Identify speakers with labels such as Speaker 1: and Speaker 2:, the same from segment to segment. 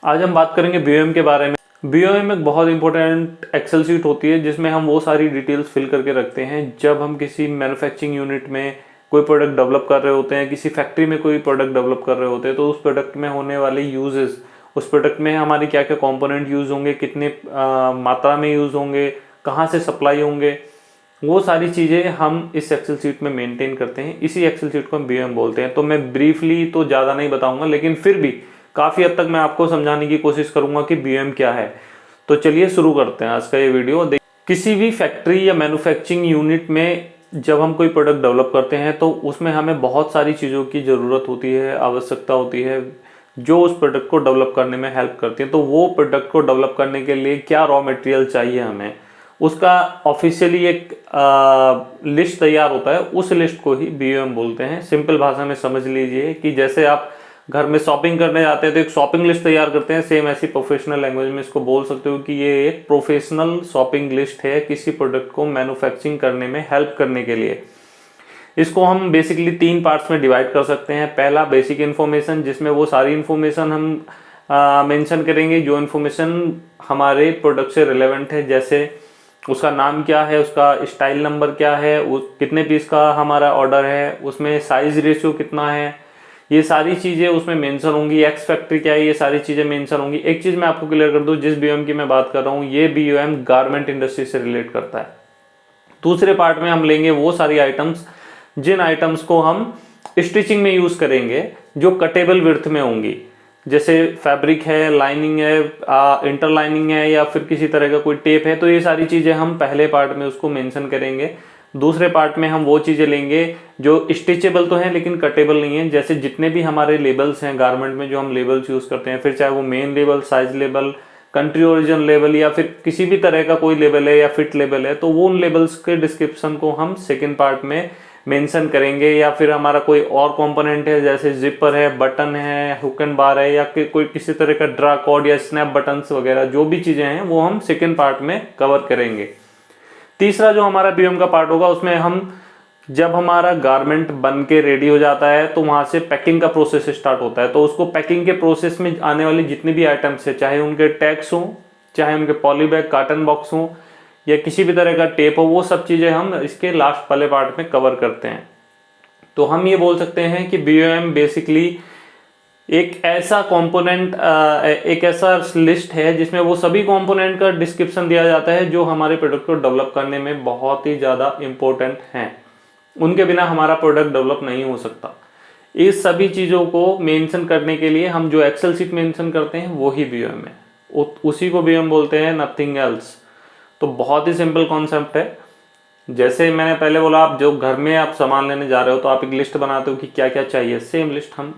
Speaker 1: आज हम बात करेंगे BOM के बारे में। BOM एक बहुत इंपॉर्टेंट एक्सेल शीट होती है जिसमें हम वो सारी डिटेल्स फिल करके रखते हैं जब हम किसी मैन्युफैक्चरिंग यूनिट में कोई प्रोडक्ट डेवलप कर रहे होते हैं, किसी फैक्ट्री में कोई प्रोडक्ट डेवलप कर रहे होते हैं, तो उस प्रोडक्ट में होने वाले यूजेस, उस प्रोडक्ट में हमारे क्या क्या कंपोनेंट यूज होंगे, कितने मात्रा में यूज होंगे, कहाँ से सप्लाई होंगे, वो सारी चीज़ें हम इस एक्सेल शीट में मेंटेन करते हैं। इसी एक्सेल शीट को हम BOM बोलते हैं। तो मैं ब्रीफली तो ज़्यादा नहीं बताऊंगा, लेकिन फिर भी काफ़ी हद तक मैं आपको समझाने की कोशिश करूंगा कि BOM क्या है। तो चलिए शुरू करते हैं आज का ये वीडियो। किसी भी फैक्ट्री या मैन्युफैक्चरिंग यूनिट में जब हम कोई प्रोडक्ट डेवलप करते हैं तो उसमें हमें बहुत सारी चीज़ों की ज़रूरत होती है, आवश्यकता होती है जो उस प्रोडक्ट को डेवलप करने में हेल्प करती है। तो वो प्रोडक्ट को डेवलप करने के लिए क्या रॉ मटेरियल चाहिए हमें, उसका ऑफिशियली एक लिस्ट तैयार होता है। उस लिस्ट को ही BOM बोलते हैं। सिंपल भाषा में समझ लीजिए कि जैसे आप घर में शॉपिंग करने जाते हैं तो एक शॉपिंग लिस्ट तैयार करते हैं, सेम ऐसी प्रोफेशनल लैंग्वेज में इसको बोल सकते हो कि ये एक प्रोफेशनल शॉपिंग लिस्ट है किसी प्रोडक्ट को मैन्युफैक्चरिंग करने में हेल्प करने के लिए। इसको हम बेसिकली 3 पार्ट्स में डिवाइड कर सकते हैं। पहला बेसिक इन्फॉर्मेशन, जिसमें वो सारी इन्फॉर्मेशन हम मेंशन करेंगे जो इन्फॉर्मेशन हमारे प्रोडक्ट से रिलेवेंट है, जैसे उसका नाम क्या है, उसका स्टाइल नंबर क्या है, कितने पीस का हमारा ऑर्डर है, उसमें साइज रेशियो कितना है, ये सारी चीज़ें उसमें मेंशन होंगी। एक्स फैक्ट्री क्या है, ये सारी चीज़ें मेंशन होंगी। एक चीज़ मैं आपको क्लियर कर दूं, जिस BOM की मैं बात कर रहा हूँ ये BOM गारमेंट इंडस्ट्री से रिलेट करता है। दूसरे पार्ट में हम लेंगे वो सारी आइटम्स जिन आइटम्स को हम स्टिचिंग में यूज़ करेंगे, जो कटेबल विड्थ में होंगी, जैसे फैब्रिक है, लाइनिंग है, इंटरलाइनिंग है, या फिर किसी तरह का कोई टेप है। तो ये सारी चीज़ें हम पहले पार्ट में उसको मेंशन करेंगे। दूसरे पार्ट में हम वो चीज़ें लेंगे जो स्टिचेबल तो हैं लेकिन कटेबल नहीं है, जैसे जितने भी हमारे लेबल्स हैं गारमेंट में जो हम लेबल्स यूज़ करते हैं, फिर चाहे वो main label, size label, country origin label, या फिर किसी भी तरह का कोई लेबल है या फिट लेबल है, तो वो उन लेबल्स के डिस्क्रिप्शन को हम सेकेंड पार्ट में मेंशन करेंगे। या फिर हमारा कोई और कंपोनेंट है जैसे जिपर है, बटन है, हुक एंड बार है, या कोई किसी तरह का ड्रा कॉर्ड या स्नैप बटन्स वगैरह जो भी चीज़ें हैं वो हम सेकेंड पार्ट में कवर करेंगे। तीसरा जो हमारा BOM का पार्ट होगा उसमें हम जब हमारा गारमेंट बन के रेडी हो जाता है तो वहाँ से पैकिंग का प्रोसेस स्टार्ट होता है। तो उसको पैकिंग के प्रोसेस में आने वाली जितनी भी आइटम्स है, चाहे उनके टैग्स हों, चाहे उनके पॉलीबैग कार्टन बॉक्स हों, या किसी भी तरह का टेप हो, वो सब चीज़ें हम इसके लास्ट वाले पार्ट में कवर करते हैं। तो हम ये बोल सकते हैं कि BOM बेसिकली एक ऐसा कंपोनेंट, एक ऐसा लिस्ट है जिसमें वो सभी कंपोनेंट का डिस्क्रिप्शन दिया जाता है जो हमारे प्रोडक्ट को डेवलप करने में बहुत ही ज़्यादा इम्पोर्टेंट हैं। उनके बिना हमारा प्रोडक्ट डेवलप नहीं हो सकता। इस सभी चीज़ों को मेंशन करने के लिए हम जो एक्सेल शीट मेंशन करते हैं वो ही BOM है, उसी को BOM बोलते हैं, नथिंग एल्स। तो बहुत ही सिंपल कॉन्सेप्ट है। जैसे मैंने पहले बोला, आप जो घर में आप सामान लेने जा रहे हो तो आप एक लिस्ट बनाते हो कि क्या क्या चाहिए, सेम लिस्ट हम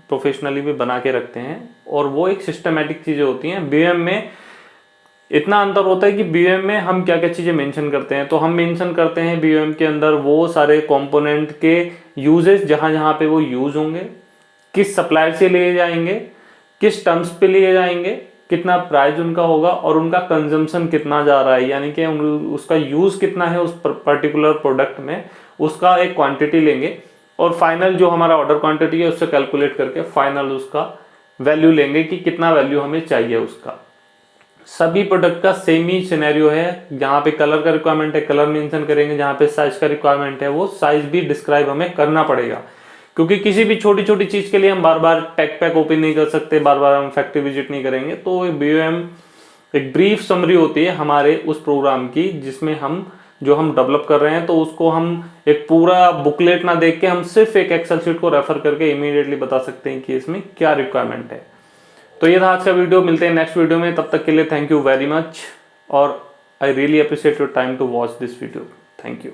Speaker 1: प्रोफेशनली भी बना के रखते हैं, और वो एक सिस्टमेटिक चीज़ें होती हैं। BOM में इतना अंतर होता है कि BOM में हम क्या क्या चीज़ें मेंशन करते हैं। तो हम मेंशन करते हैं BOM के अंदर वो सारे कंपोनेंट के यूजेस जहाँ जहाँ पे वो यूज होंगे, किस सप्लायर से लिए जाएंगे, किस टर्म्स पे लिए जाएंगे, कितना प्राइस उनका होगा, और उनका कंजम्पशन कितना जा रहा है, यानी कि उसका यूज़ कितना है उस पर्टिकुलर प्रोडक्ट में, उसका एक क्वांटिटी लेंगे, और फाइनल जो हमारा ऑर्डर क्वांटिटी है उससे कैलकुलेट करके फाइनल उसका वैल्यू लेंगे कि कितना वैल्यू हमें चाहिए उसका। सभी प्रोडक्ट का सेम ही सिनेरियो है। जहाँ पे कलर का रिक्वायरमेंट है कलर मेंशन करेंगे, जहाँ पे साइज का रिक्वायरमेंट है वो साइज भी डिस्क्राइब हमें करना पड़ेगा, क्योंकि किसी भी छोटी छोटी चीज़ के लिए हम बार बार टैग पैक ओपन नहीं कर सकते, बार बार हम फैक्ट्री विजिट नहीं करेंगे। तो BOM एक ब्रीफ समरी होती है हमारे उस प्रोग्राम की, जिसमें हम जो हम डेवलप कर रहे हैं तो उसको हम एक पूरा बुकलेट ना देख के हम सिर्फ एक एक्सेल शीट को रेफर करके इमीडिएटली बता सकते हैं कि इसमें क्या रिक्वायरमेंट है। तो ये था आज का वीडियो। मिलते हैं नेक्स्ट वीडियो में, तब तक के लिए थैंक यू वेरी मच, और I really appreciate your time to watch this video. Thank you.